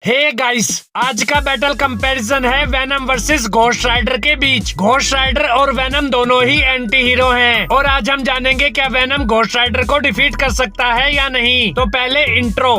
Hey guys, आज का battle comparison है वेनम वर्सेस घोस्ट राइडर के बीच। घोस्ट राइडर और वेनम दोनों ही एंटी हीरो हैं और आज हम जानेंगे क्या वेनम घोस्ट राइडर को डिफीट कर सकता है या नहीं। तो पहले intro.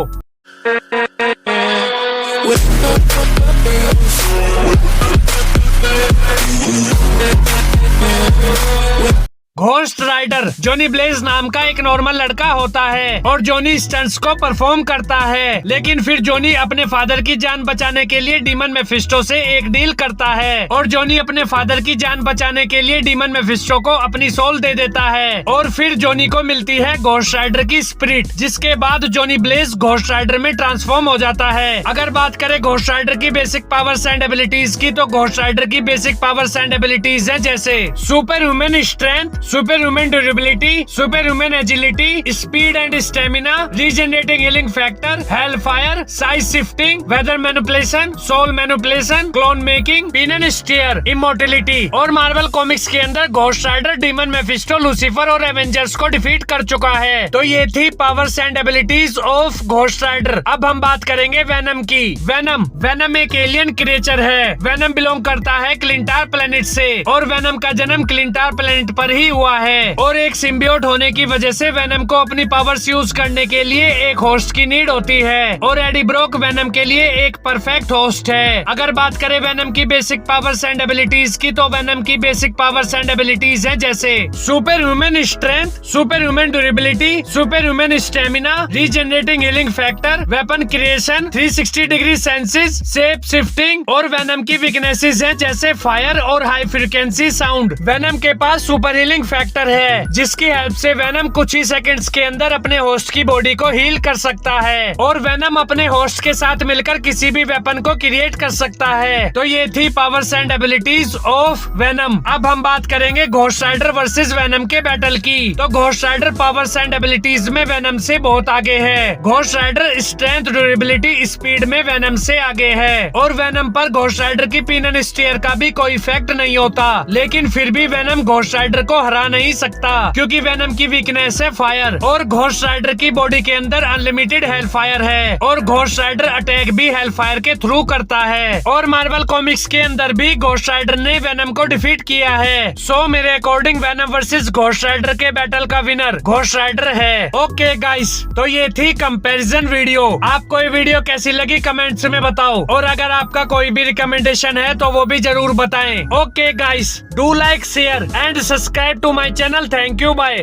Ghost Rider Johnny Blaze नाम का एक नॉर्मल लड़का होता है और जॉनी स्टंट्स को परफॉर्म करता है, लेकिन फिर जॉनी अपने फादर की जान बचाने के लिए डीमन मेफिस्टो से एक डील करता है और जॉनी अपने फादर की जान बचाने के लिए डीमन मेफिस्टो को अपनी सोल दे देता है और फिर जॉनी को मिलती है घोस्ट राइडर की स्पिरिट, जिसके बाद जॉनी ब्लेज घोस्ट राइडर में ट्रांसफॉर्म हो जाता है। अगर बात करें घोस्ट राइडर की बेसिक पावर्स एंड एबिलिटीज की, तो घोस्ट राइडर की बेसिक पावर्स एंड एबिलिटीज है जैसे super human strength, super human durability, super human agility, speed and stamina, regenerating healing factor, hell fire, size shifting, weather manipulation, soul manipulation, clone making, penance stare, immortality. और Marvel Comics के अंदर Ghost rider demon Mephisto, Lucifer और Avengers को defeat कर चुका है। तो ये थी powers and abilities of Ghost Rider. अब हम बात करेंगे वेनम की। वेनम एक एलियन क्रिएचर है। वेनम बिलोंग करता है क्लिंटार प्लेनेट से और वेनम का जन्म क्लिंटार प्लेनेट पर ही हुआ है और एक सिम्बियोट होने की वजह से वेनम को अपनी पावर्स यूज करने के लिए एक होस्ट की नीड होती है और एडी ब्रोक वेनम के लिए एक परफेक्ट होस्ट है। अगर बात करें वेनम की बेसिक पावर्स एंड एबिलिटीज की, तो वेनम की बेसिक पावर्स एंड एबिलिटीज है जैसे super human strength, super human durability, super human stamina, regenerating healing factor, weapon creation, 360 degree senses, shape shifting. और वेनम की वीकनेसेस है जैसे फायर और हाई फ्रीक्वेंसी साउंड। वेनम के पास सुपर हीलिंग फैक्टर है जिसकी हेल्प से वेनम कुछ ही सेकंड्स के अंदर अपने होस्ट की बॉडी को हील कर सकता है और वेनम अपने होस्ट के साथ मिलकर किसी भी वेपन को क्रिएट कर सकता है। तो ये थी powers and abilities of Venom. अब हम बात करेंगे घोस्ट राइडर वर्सेस वेनम के बैटल की। तो Ghost Rider powers and abilities में वेनम से बहुत आगे है। Ghost Rider strength, durability, speed में वेनम से आगे है और वेनम पर घोस्ट राइडर की पिन एंड स्टीयर का भी कोई इफेक्ट नहीं होता, लेकिन फिर भी वेनम घोस्ट राइडर को हरा नहीं सकता क्योंकि वेनम की वीकनेस है फायर और घोस्ट राइडर की बॉडी के अंदर अनलिमिटेड हेल फायर है और घोस्ट राइडर अटैक भी हेल फायर के थ्रू करता है। और मार्वल कॉमिक्स के अंदर भी घोस्ट राइडर ने वेनम को डिफीट किया है। सो मेरे according Venom versus Ghost Rider के बैटल का विनर घोस्ट राइडर है। ओके गाइस, तो ये थी कंपैरिजन वीडियो। आपको ये वीडियो कैसी लगी कमेंट्स में बताओ और अगर आपका कोई भी रिकमेंडेशन है तो वो भी जरूर बताएं। Okay guys, do like, share and subscribe to my channel. Thank you, bye.